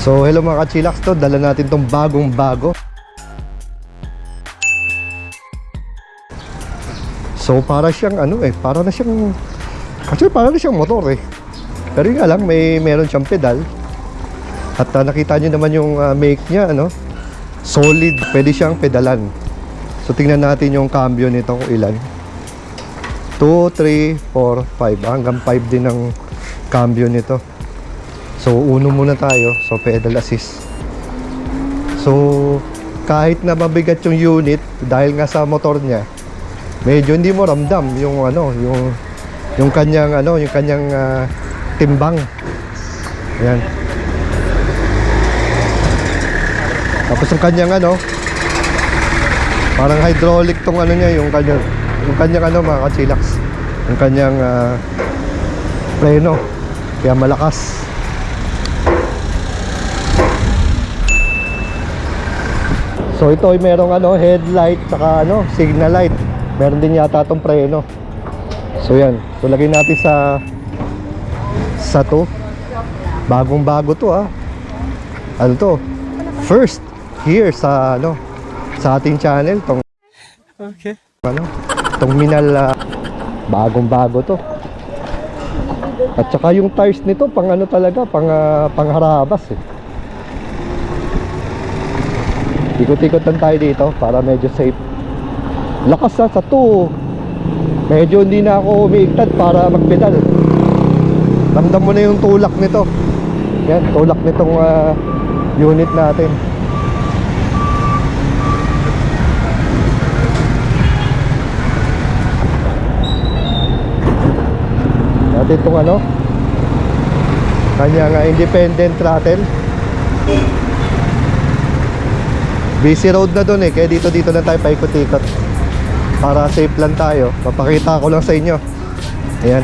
So hello mga ka-chillax, to dala natin tong bagong bago. So para siyang para na siyang, actually para na siyang motor eh. Pero yun nga lang, meron siyang pedal. At nakita nyo naman yung make niya, solid, pwede siyang pedalan. So tingnan natin yung cambio nito kung ilan. 2, 3, 4, 5, hanggang 5 din ang cambio nito. So uno muna tayo, so pedal assist. So kahit na mabigat yung unit, dahil nga sa motor niya, medyo hindi mo ramdam yung yung kanyang timbang. Ayan. Tapos yung kanyang parang hydraulic tong niya, yung kanyang mga ka-chillax, yung kanyang preno, kaya malakas. So ito ay merong headlight saka signal light. Meron din yata itong preno. So yan. So lagay natin sa to. Bagong bago to Ano to? First here sa sa ating channel tong tong Minal, bagong bago to. At saka yung tires nito pang talaga, pangharabas eh. Ikot-ikot lang tayo dito para medyo safe. Lakas sa 2. Medyo hindi na ako umiiktad para magpedal. Ramdam mo na yung tulak nito. Yan, tulak nitong unit natin. Natin itong kanyang independent throttle. Busy road na doon eh, kaya dito lang tayo paikot-ikot para safe lang tayo. Papakita ko lang sa inyo. Ayan.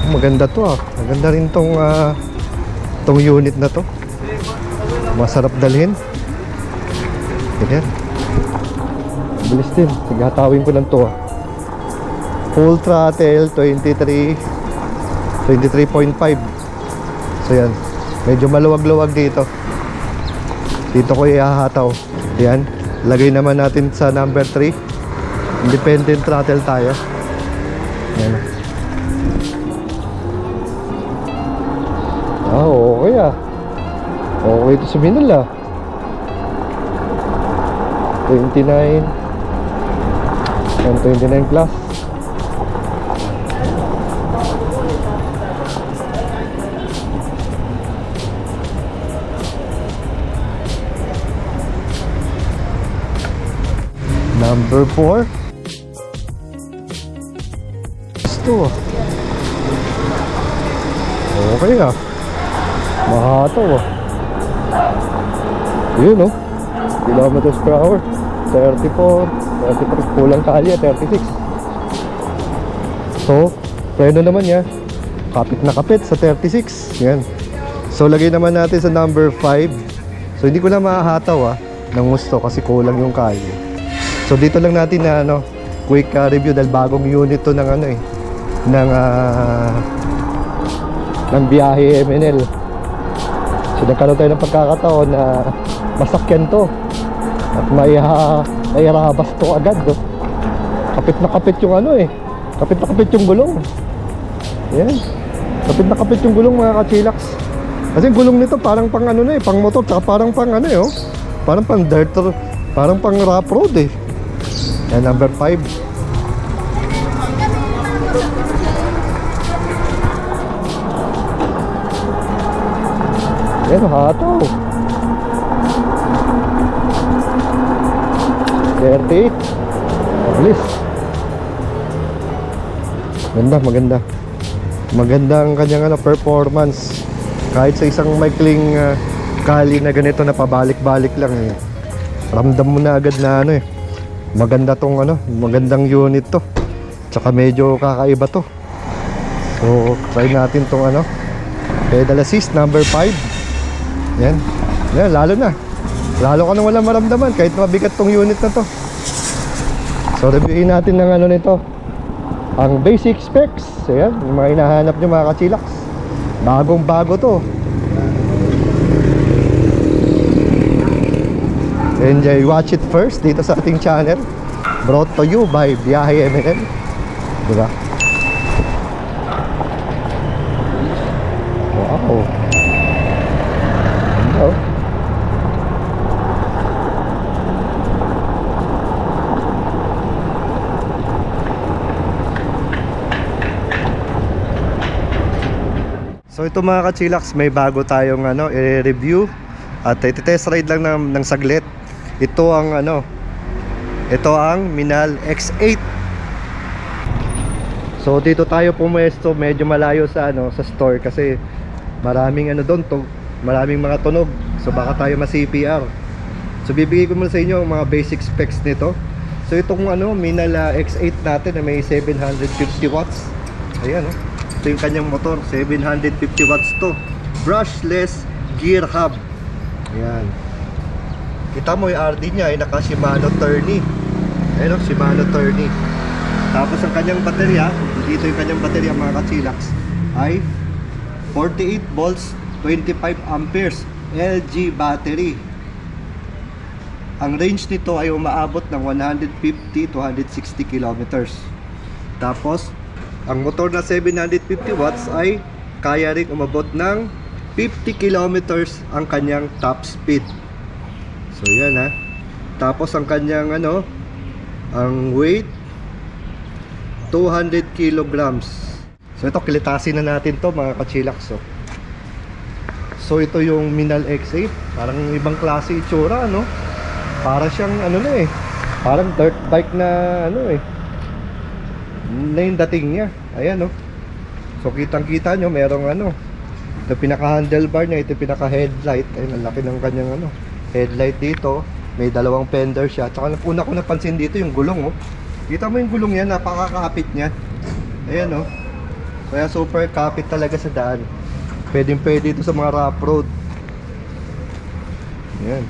Maganda to Maganda rin tong unit na to. Masarap dalhin. Ayan. Bilis din. Sige, hatawin ko lang to Full throttle 23.5. So yan. Medyo maluwag-luwag dito. Dito ko ihahataw. Yan. Lagay naman natin sa number 3. Independent throttle tayo. Yan. Okay Okay ito sa Minal 29 and 29 plus. Number 4. Ito okay mahataw yun kilometers per hour 34 kulang kalye 36. So preno naman niya kapit na kapit sa 36. Yan. So lagay naman natin sa number 5. So hindi ko na mahataw ng gusto kasi kulang yung kalye. So dito lang natin na quick review dahil bagong unit to ng ng biyahe MNL. So nagkaroon tayo ng pagkakataon na masakyan to at may rabas to agad kapit na kapit yung kapit na kapit yung gulong. Yan. Kapit na kapit yung gulong mga ka-chillax. Kasi yung gulong nito parang pang pang motor, tsaka parang pang parang pang dirt, parang pang rough road eh. Yan, number 5. Yan, hataw 38. Mabilis. Maganda ang kanyang performance. Kahit sa isang maikling kali na ganito na pabalik-balik lang ramdam mo na agad na maganda tong magandang unit to. Tsaka medyo kakaiba to. So try natin tong pedal assist number 5. Yan. Lalo ka na walang maramdaman kahit mabigat tong unit na to. So reviewin natin ng nito. Ang basic specs. Ayan, yung mga hinahanap nyo mga ka-chillax. Bagong bago to. Enjoy, watch it first dito sa ating channel. Brought to you by Biyahe MNM. Diba? Wow. Hello. So ito mga ka-chillax, may bago tayong i-review at i-test ride lang ng saglit. Ito ang ito ang Minal X8. So dito tayo pumuesto, medyo malayo sa sa store kasi maraming doon maraming mga tunog. So baka tayo ma-CPR. So bibigay ko muna sa inyo mga basic specs nito. So itong Minal X8 natin na may 750 watts. Ayan ito yung kanyang motor, 750 watts to. Brushless gear hub. Ayan. Kita mo yung RD niya ay naka Shimano Tourney. Ayan Shimano Tourney. Tapos ang kanyang baterya, dito yung kanyang baterya mga ka-chillax, ay 48 volts, 25 amperes LG battery. Ang range nito ay umaabot ng 150 to 160 kilometers. Tapos ang motor na 750 watts ay kaya rin umabot ng 50 kilometers ang kanyang top speed. So yan Tapos ang kanyang ang weight 200 kilograms. So ito kilitasin na natin to mga ka-chillax. So ito yung Minal X8, parang ibang klase itsura Para siyang parang dirt bike na na yung dating niya. Ayan So kitang kita nyo merong ito pinaka handlebar niya, ito pinaka headlight. Ayun ang laki ng kanyang headlight dito. May dalawang fender siya. Tsaka una ko napansin dito yung gulong Kita mo yung gulong yan, napakakapit niya. Ayan Kaya super kapit talaga sa daan. Pwede ito sa mga rough road. Ayan.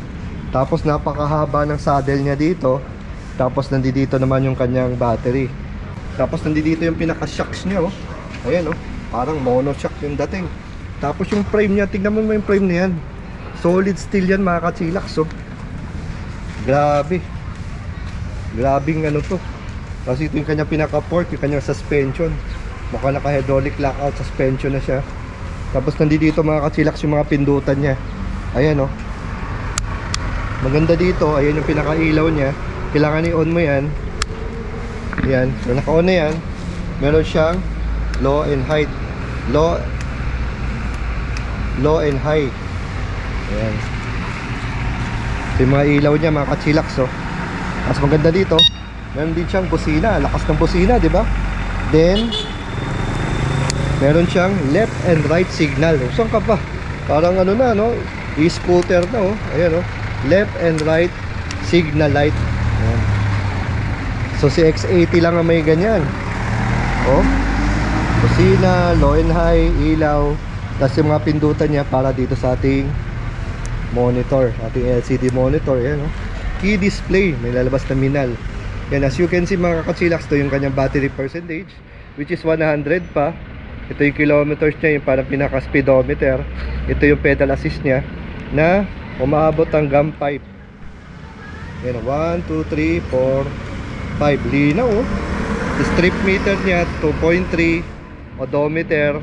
Tapos napakahaba ng saddle niya dito. Tapos nandito naman yung kanyang battery. Tapos nandito yung pinaka shocks niya Ayan parang mono shock yung dating. Tapos yung frame niya, tingnan mo yung frame niya yan. Solid steel yan mga ka-chillax Grabe. Grabing to. Kasi ito yung kanyang pinaka-fork, yung kanyang suspension. Mukha naka-hydraulic lockout suspension na siya. Tapos nandito mga ka-chillax yung mga pindutan niya. Ayan Maganda dito, ayan yung pinaka-ilaw niya. Kailangan i-on mo yan. Yan, so naka-on na yan. Meron siyang low and high. Low and high. Ayan. So yung mga ilaw niya mga ka-chillax Mas maganda dito, meron din siyang busina, lakas ng busina, di ba? Then meron siyang left and right signal. Saan ka pa? Parang e-scooter na Ayan left and right signal light. Ayan. So si X80 lang ang may ganyan. Busina, low and high, ilaw. Tapos yung mga pindutan niya para dito sa ating monitor, ating LCD monitor. Ayan key display, may lalabas na Minal. Yan, as you can see mga ka-chillax, to yung kanyang battery percentage, which is 100 pa. Ito yung kilometers niya, yung parang pinaka speedometer. Ito yung pedal assist niya na umaabot hanggang 5. Yan, 1, 2, 3, 4, 5. Linaw strip meter niya 2.3, odometer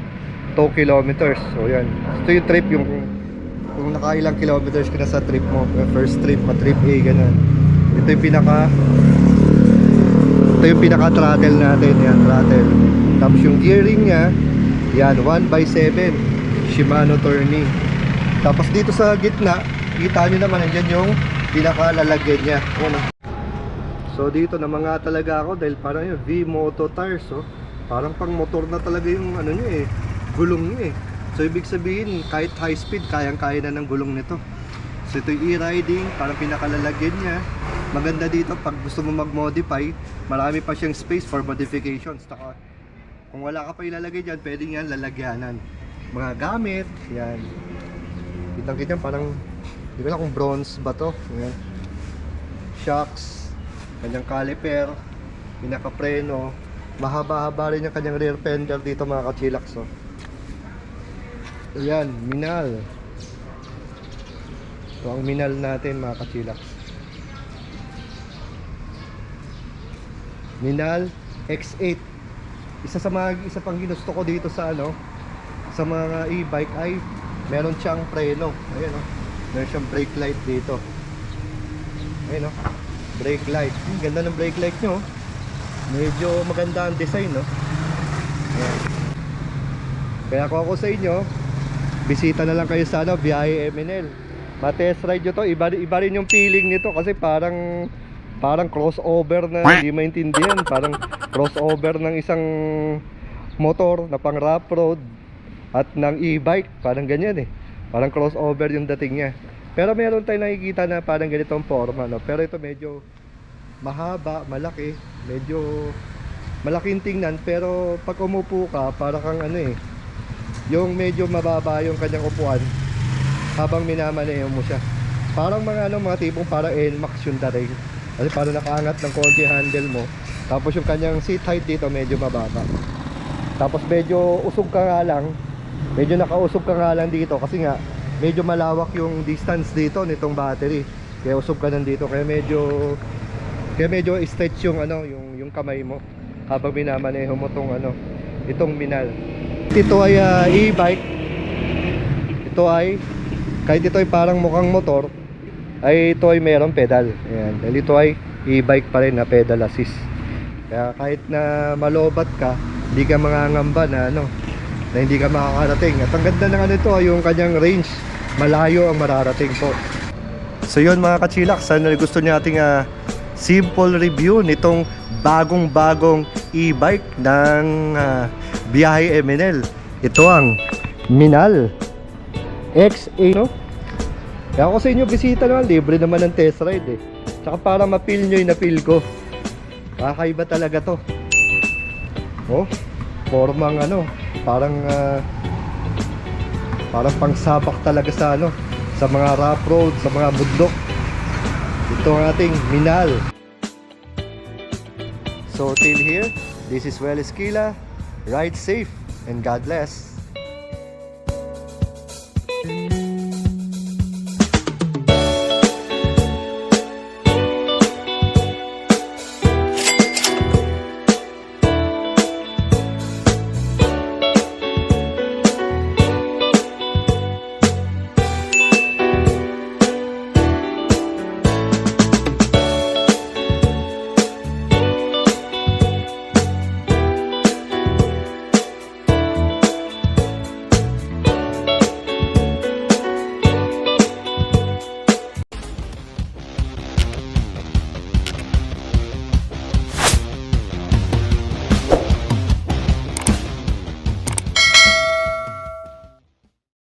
2 kilometers. So yan, ito yung trip, yung kung nakailang kilometers ka na sa trip mo, first trip, trip A, ganun. Ito yung pinaka throttle natin. Yan, throttle. Tapos yung gearing niya, yan, 1/7 Shimano Tourney. Tapos dito sa gitna, kita nyo naman nandiyan yung pinaka lalagyan niya. So dito namanga talaga ako dahil parang yung V-Moto tires parang pang motor na talaga yung niya gulong niya So ibig sabihin kahit high speed kayang-kaya na ng gulong nito. So ito yung e-riding, parang pinakalalagyan niya. Maganda dito pag gusto mo mag-modify, marami pa siyang space for modifications. Kung wala ka pa ilalagay dyan, pwede yan lalagyanan. Mga gamit, yan. Kitang-kita parang, hindi ko lang kung bronze ba to. Yan. Shocks, kanyang caliper, pinaka-preno. Mahaba-haba rin yung kanyang rear fender dito mga ka-chillax Ayan, Minal. Ito ang Minal natin mga ka-chillax. Minal X8. Isa pang ginusto ko dito sa ano, sa mga e-bike ay meron siyang preno. Ayan oh. Meron siyang brake light dito. Ayan oh. Brake light. Ganda ng brake light nyo. Medyo maganda ang design, no? Ayan. Kaya kung ako sa inyo, bisita na lang kayo sa ano, Biyahe MNL. Ma-test ride nyo to. Iba rin yung feeling nito kasi parang crossover na hindi maintindihan. Parang crossover ng isang motor na pang rough road at ng e-bike. Parang ganyan eh. Parang crossover yung dating niya. Pero meron tayong nakikita na parang ganitong forma, no? Pero ito medyo mahaba, malaki. Medyo malaking tingnan. Pero pag umupo ka, parang kang ano eh, yung medyo mababa yung kanyang upuan habang minamaneho mo siya. Parang mga ano, mga tipong parang NMAX yung dating. Kasi parang nakaangat ng konti handle mo. Tapos yung kanyang seat height dito medyo mababa. Tapos medyo usog ka nga lang. Medyo nakausog ka nga lang dito kasi nga medyo malawak yung distance dito nitong battery. Kaya usog ka nandito. Kaya medyo stretch yung ano, yung kamay mo habang minamaneho mo tong ano, itong Minal. Ito ay e-bike. Ito ay kahit ito ay parang mukhang motor, ay ito ay merong pedal. Ayan. Dahil ito ay e-bike pa rin na pedal assist. Kaya kahit na malobat ka, hindi ka mangangamba na ano, na hindi ka makakarating. At ang ganda ng ano ito, yung kanyang range, malayo ang mararating po. So yun mga kachilak, sana gusto niyo ating simple review nitong bagong e-bike ng Biyahe MNL. Ito ang Minal X8, no? Kaya ako sa inyo bisita naman, libre naman ng test ride eh. Tsaka para ma-feel nyo yung na-feel ko. Kakaiba talaga to. Oh, formang ano, parang pangsabak talaga sa ano, sa mga rough road, sa mga bundok. Ito ang ating Minal. So till here, this is Well Esquila. Ride safe and God bless.